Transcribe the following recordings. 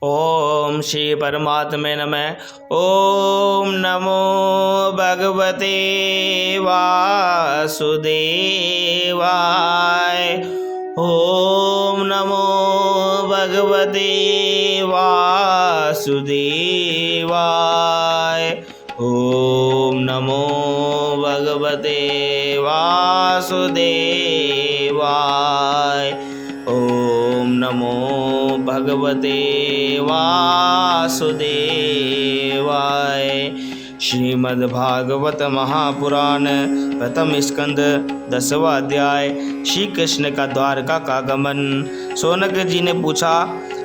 ओम श्री परमात्मे नमः। ओम नमो भगवते वासुदेवाय। ओम नमो भगवते वासुदेवाय। ओम नमो भगवते वासुदेवाय। ओम नमो भगवते वासुदेवाय। श्रीमद्भागवत महापुराण प्रथम स्कंद 10वां अध्याय। श्री कृष्ण का द्वारका का गमन। शौनक जी ने पूछा,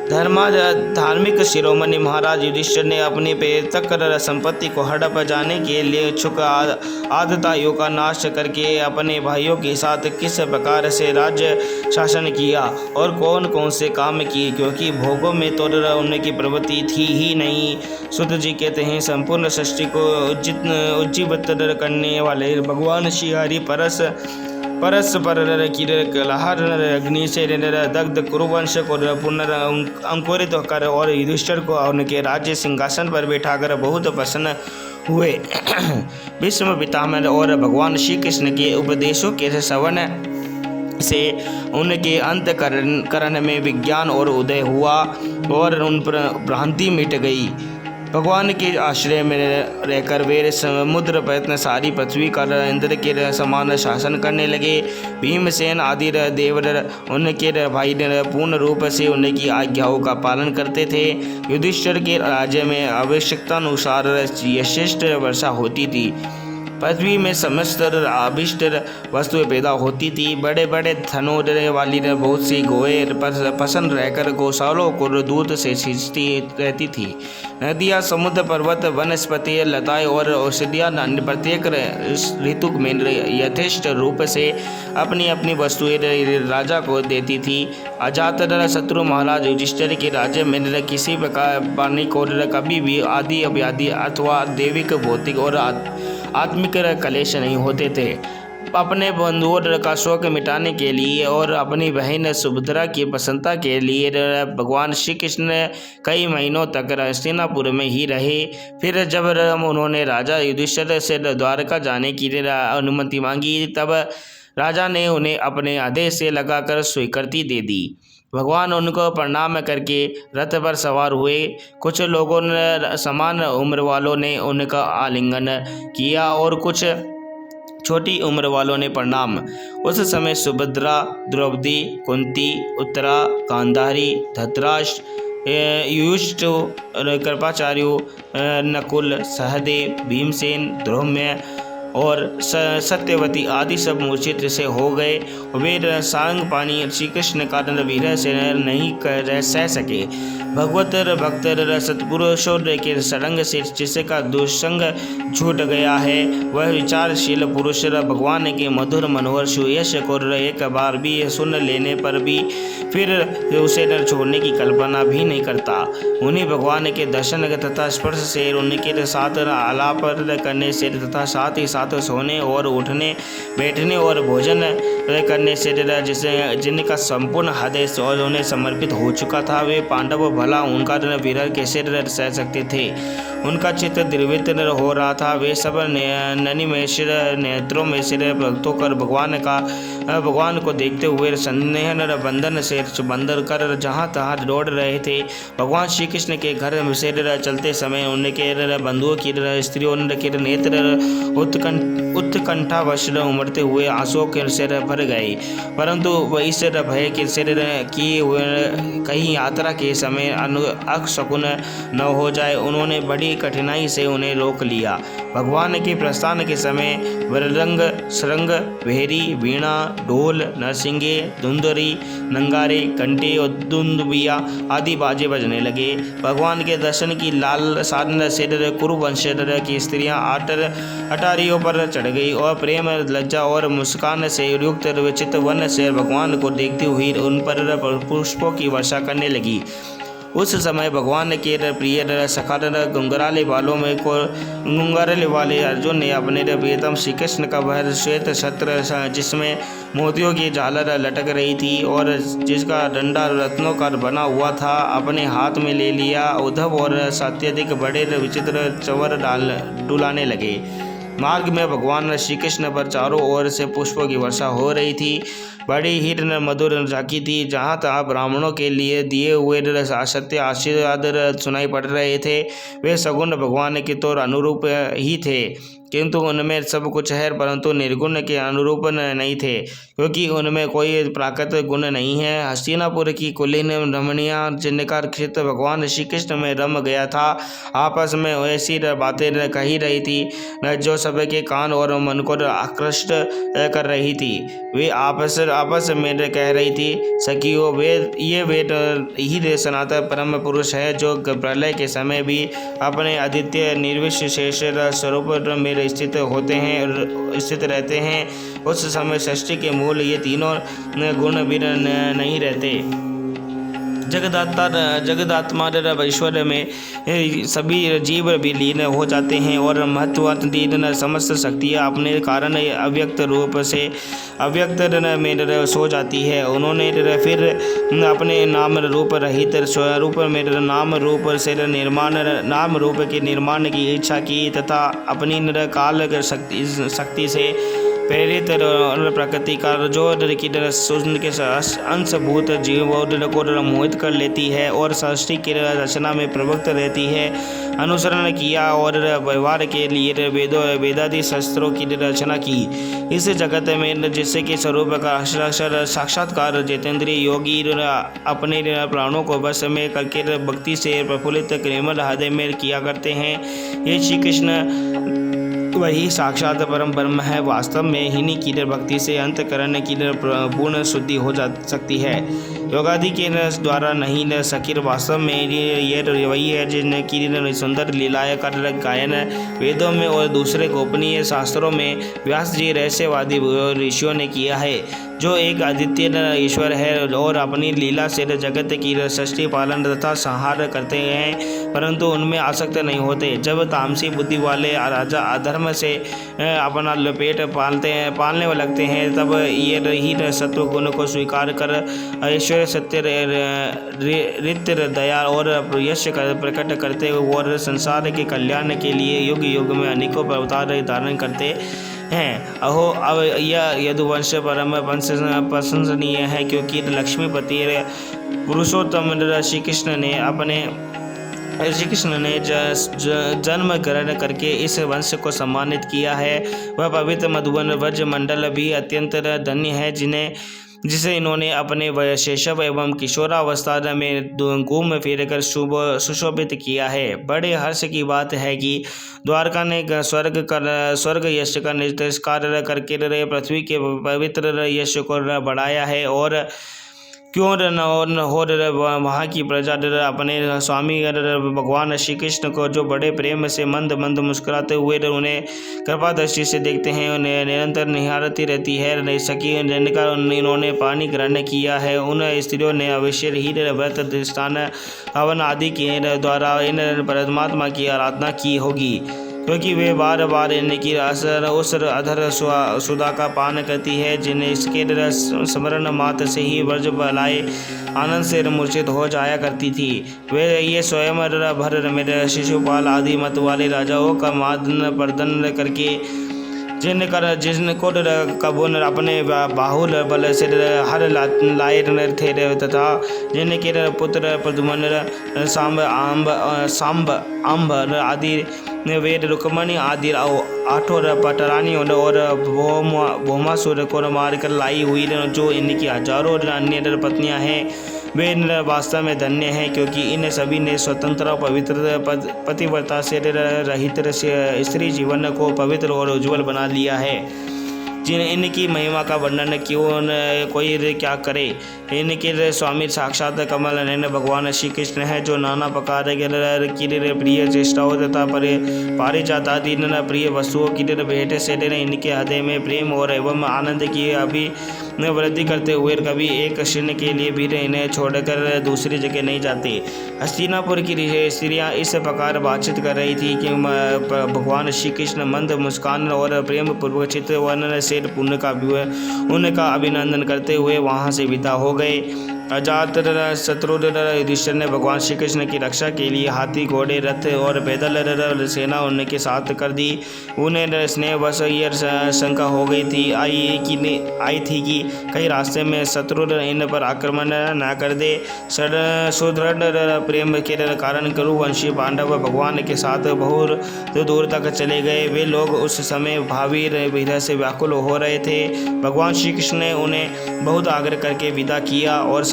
धार्मिक शिरोमणि महाराज युधिष्ठिर ने अपनी प्रेतक संपत्ति को हड़प जाने के लिए इच्छुक आदताइयों का नाश करके अपने भाइयों के साथ किस प्रकार से राज्य शासन किया और कौन कौन से काम किए, क्योंकि भोगों में तो उनकी प्रवृत्ति थी ही नहीं। सुत जी कहते हैं, संपूर्ण सृष्टि को उज्जीवित करने वाले भगवान श्री हरि परस्पर कलहर अग्नि से दग्ध कुरुवंश को पुनर्अंकुरित कर और युधिष्ठिर को उनके राज्य सिंहासन पर बैठाकर बहुत प्रसन्न हुए। भीष्म पितामह और भगवान श्री कृष्ण के उपदेशों के श्रवण से उनके अंतःकरण में विज्ञान और उदय हुआ और उन पर भ्रांति मिट गई। भगवान के आश्रय में रहकर वे समुद्र प्रयत्न सारी पृथ्वी का इंद्र के समान शासन करने लगे। भीमसेन आदि देवर उनके भाई पूर्ण रूप से उनकी आज्ञाओं का पालन करते थे। युधिष्ठिर के राज्य में आवश्यकतानुसार यथेष्ट वर्षा होती थी। पृथ्वी में समस्त अभिष्ट वस्तुएं पैदा होती थी। बड़े बड़े थनों वाली बहुत सी गौएं पसंद रहकर गौशालों को दूध से सींचती रहती थी। नदियाँ, समुद्र, पर्वत, वनस्पति, लताएं और औषधियाँ प्रत्येक ऋतु में यथेष्ट रूप से अपनी अपनी वस्तुएं राजा को देती थी। अजात शत्रु महाराज युधिष्ठिर के राज्य में किसी प्रकार पानी को कभी भी आदि अव्याधि अथवा दैविक, भौतिक और आत्मिक कलेश नहीं होते थे। अपने बंधुओं का शोक मिटाने के लिए और अपनी बहन सुभद्रा की प्रसन्नता के लिए भगवान श्री कृष्ण कई महीनों तक हस्तिनापुर में ही रहे। फिर जब उन्होंने राजा युधिष्ठिर से द्वारका जाने की अनुमति मांगी, तब राजा ने उन्हें अपने आदेश से लगाकर स्वीकृति दे दी। भगवान उनको प्रणाम करके रथ पर सवार हुए। कुछ लोगों ने समान उम्र वालों ने उनका आलिंगन किया और कुछ छोटी उम्र वालों ने प्रणाम। उस समय सुभद्रा, द्रौपदी, कुंती, उत्तरा, गांधारी, धृतराष्ट्र, युधिष्ठिर, कृपाचार्य, नकुल, सहदेव, भीमसेन, द्रौम्य और सत्यवती आदि सब मूर्छित से हो गए। वे सांग पानी श्री कृष्ण का वीर से नहीं कर सह सके। भक्त सत्पुरुषों के सरंग से जिसका दुसंग छूट गया है, वह विचारशील पुरुष भगवान के मधुर मनोहर सुयश को एक बार भी सुन लेने पर भी फिर उसे छोड़ने की कल्पना भी नहीं करता। उन्हीं भगवान के दर्शन तथा स्पर्श से, उनके साथ आलाप करने से तथा साथ ही साथ सोने और उठने, बैठने और भोजन करने से जिनका संपूर्ण हृदय और उन्हें समर्पित हो चुका था, वे पांडव भला उनका विरह कैसे सह सकते थे। उनका चित्त द्रवित हो रहा था। वे सब ननिमेश्वर नेत्रों में सिर रखो कर भगवान को देखते हुए संदेह बंधन से बंधन कर जहाँ तहाँ दौड़ रहे थे। भगवान श्री कृष्ण के घर से चलते समय उनके बंधुओं की स्त्रियों के नेत्र उत्कंठावश उमड़ते हुए आंसुओं के सिर भर गए, परंतु वह इस भय के सिर किए हुए कहीं यात्रा के समय अशकुन न हो जाए, उन्होंने बड़ी कठिनाई से उन्हें रोक लिया। भगवान के प्रस्थान के समय वररंग, सरंग, भेरी, वीणा, ढोल, नरसिंगे, धुंधरी, नंगारे, घंटे और दुंदुबिया आदि बाजे बजने लगे। भगवान के दर्शन की लाल साधन से कुरुवंश की स्त्रियां अटारियों पर चढ़ गई और प्रेम, लज्जा और मुस्कान से युक्त विचित्र वन से भगवान को देखती हुई उन पर पुष्पों की वर्षा करने लगी। उस समय भगवान के प्रिय सखा घुंघराले बालों में को घुंघराले वाले अर्जुन ने अपने प्रियतम श्री कृष्ण का वह श्वेत छत्र जिसमें मोतियों की झालर लटक रही थी और जिसका डंडा रत्नों का बना हुआ था अपने हाथ में ले लिया। उद्धव और अत्यधिक बड़े विचित्र चवर डुलाने लगे। मार्ग में भगवान श्री कृष्ण पर चारों ओर से पुष्पों की वर्षा हो रही थी। बड़ी ही मधुर झांकी थी। जहाँ तहाँ ब्राह्मणों के लिए दिए हुए सत्य आशीर्वाद सुनाई पड़ रहे थे। वे सगुण भगवान के तो अनुरूप ही थे, किंतु उनमें सब कुछ है, परंतु निर्गुण के अनुरूप नहीं थे, क्योंकि उनमें कोई प्राकृतिक गुण नहीं है। हस्तिनापुर की कुलीन रमणिया जिनका क्षेत्र भगवान श्री कृष्ण में रम गया था, आपस में ऐसी बातें कही रही थी जो सबके कान और मन को आकृष्ट कर रही थी। वे आपस में कह रही थी, सखियों, वेद ही सनातन परम पुरुष है जो प्रलय के समय भी अपने अद्वितीय निर्विशेष स्वरूप में स्थित होते हैं, स्थित रहते हैं। उस समय सृष्टि के मूल ये तीनों गुण भी नहीं रहते। जगदात्मा ईश्वर में सभी जीव भी लीन हो जाते हैं और महत्वाधीन समस्त शक्तियाँ अपने कारण अव्यक्त रूप से अव्यक्त में सो जाती है। उन्होंने फिर अपने नाम रूप रहित स्वरूप में नाम रूप के निर्माण की इच्छा की तथा अपनी काल शक्ति से प्रेरित प्रकृति का जो सूर्य के अंशभूत जीव को मोहित कर लेती है और सृष्टि की रचना में प्रवृत्त रहती है, अनुसरण किया और व्यवहार के लिए वेदादि शस्त्रों की रचना की। इस जगत में जिससे कि स्वरूप का अक्षर साक्षात्कार जितेंद्रिय योगी अपने प्राणों को वश में करके भक्ति से प्रफुल्लित निर्मल हृदय में किया करते हैं। ये श्री कृष्ण वही साक्षात परम ब्रह्म है। वास्तव में इन्हीं की भक्ति से अंतकरण की पूर्ण शुद्धि हो जा सकती है, योगादि के द्वारा नहीं न सकीर। वास्तव में ये वही है जिनकी सुंदर लीलाएं कर गायन वेदों में और दूसरे गोपनीय शास्त्रों में व्यास जी रहस्यवादी ऋषियों ने किया है, जो एक अद्वितीय ईश्वर है और अपनी लीला से जगत की सृष्टि पालन तथा संहार करते हैं, परंतु उनमें आसक्त नहीं होते। जब तामसी बुद्धि वाले राजा अधर्म से अपना लपेट पालने लगते हैं, तब ये ही सत्व गुण को स्वीकार कर ऐश्वर्य सत्य रित्य दया और यश प्रकट करते और संसार के कल्याण के लिए युग युग में अनेकों अवतार धारण करते हैं। अहो, अब यह यदुवंश परम प्रशंसनीय है, क्योंकि लक्ष्मीपति पुरुषोत्तम श्री कृष्ण ने जन्म ग्रहण करके इस वंश को सम्मानित किया है। वह पवित्र मधुबन व्रज मंडल भी अत्यंत धन्य है, जिसे इन्होंने अपने शैशव एवं किशोरावस्था में घूम फिर कर सुशोभित किया है। बड़े हर्ष की बात है कि द्वारका ने स्वर्ग यश का तिरस्कार करके पृथ्वी के पवित्र यश को बढ़ाया है, और क्यों न हो वहाँ की प्रजा अपने स्वामी भगवान श्री कृष्ण को जो बड़े प्रेम से मंद मंद मुस्कुराते हुए उन्हें कृपा दृष्टि से देखते हैं, उन्हें निरंतर निहारती रहती है। नहीं सकी जिनका इन्होंने पानी ग्रहण किया है, उन स्त्रियों ने अवश्य ही व्रत दृष्टान हवन आदि के द्वारा इन परमात्मा की आराधना की होगी, क्योंकि वे बार बार इनकी उस अधर सुधा का पान करती है, जिन्हें इसके स्मरण मात्र से ही व्रज बलाए आनंद से मूर्छित हो जाया करती थी। वे ये स्वयं भर मेरे शिशुपाल आदि मत वाले राजाओं का मादन प्रदन करके जिनको कबून अपने बाहुल बल से हर लाए थे तथा जिनके पुत्र प्रद्युम्न सांब अम्ब आदि वेद रुक्मणी आदि आठों पटरानियों और भौमासुर को मारकर लाई हुई जो इनकी हजारों अन्य पत्नियां हैं, वे वास्तव में धन्य हैं, क्योंकि इन सभी ने स्वतंत्र पवित्र पतिव्रता से रहित स्त्री जीवन को पवित्र और उज्जवल बना लिया है। इनकी महिमा का वर्णन क्यों कोई क्या करे। इनके स्वामी साक्षात कमल नयन भगवान श्री कृष्ण है, जो नाना प्रकार की प्रिय चेष्टाओं तथा पारिजातादि प्रिय वस्तुओं की भेंट से इनके हृदय में प्रेम और एवं आनंद की वृद्धि करते हुए कभी एक क्षण के लिए भी इन्हें छोड़कर दूसरी जगह नहीं जाते। हस्तिनापुर की स्त्रियां इस प्रकार बातचीत कर रही थी कि भगवान श्री कृष्ण मंद मुस्कान और प्रेम पूर्वक चितवन से उनका अभिनंदन करते हुए वहां से विदा हो गए। अजात शत्रुघ्न युधिष्ठिर ने भगवान श्री कृष्ण की रक्षा के लिए हाथी, घोड़े, रथ और पैदल सेना उनके साथ कर दी। उन्हें स्नेहवश यह शंका हो गई थी आई थी कि कहीं रास्ते में शत्रुघ्न इन पर आक्रमण न कर दे। सुदृढ़ प्रेम के कारण कुरुवंशी पांडव भगवान के साथ बहुत दूर तक चले गए। वे लोग उस समय भावी विरह से व्याकुल हो रहे थे। भगवान श्री कृष्ण ने उन्हें बहुत आग्रह करके विदा किया और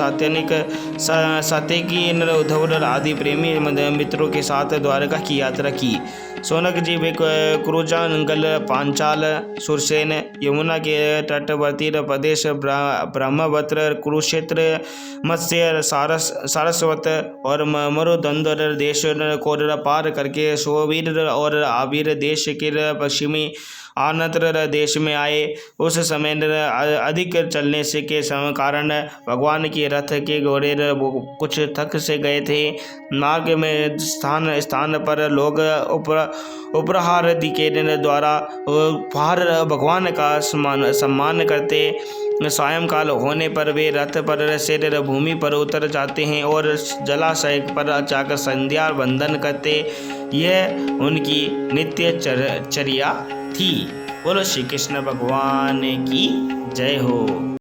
सात्यकी उद्धव आदि प्रेमी मित्रों के साथ द्वारका की यात्रा की। सोनक जी वे कुरुजांगल, पांचाल, सुरसेन, यमुना के तटवर्ती प्रदेश, ब्रह्मवत्र, कुरुक्षेत्र, मत्स्य, सारस्वत और मरुदंडर देश को पार करके सोवीर और आवीर देश के पश्चिमी आनंतर देश में आए। उस समय अधिक चलने से के कारण भगवान के रथ के घोड़े कुछ थक से गए थे। मार्ग में स्थान पर लोग उपहार के द्वारा भगवान का सम्मान करते। सायंकाल होने पर वे रथ पर से भूमि पर उतर जाते हैं और जलाशय पर जाकर संध्या वंदन करते। यह उनकी नित्य चर्या थी। बोलो श्री कृष्ण भगवान की जय हो।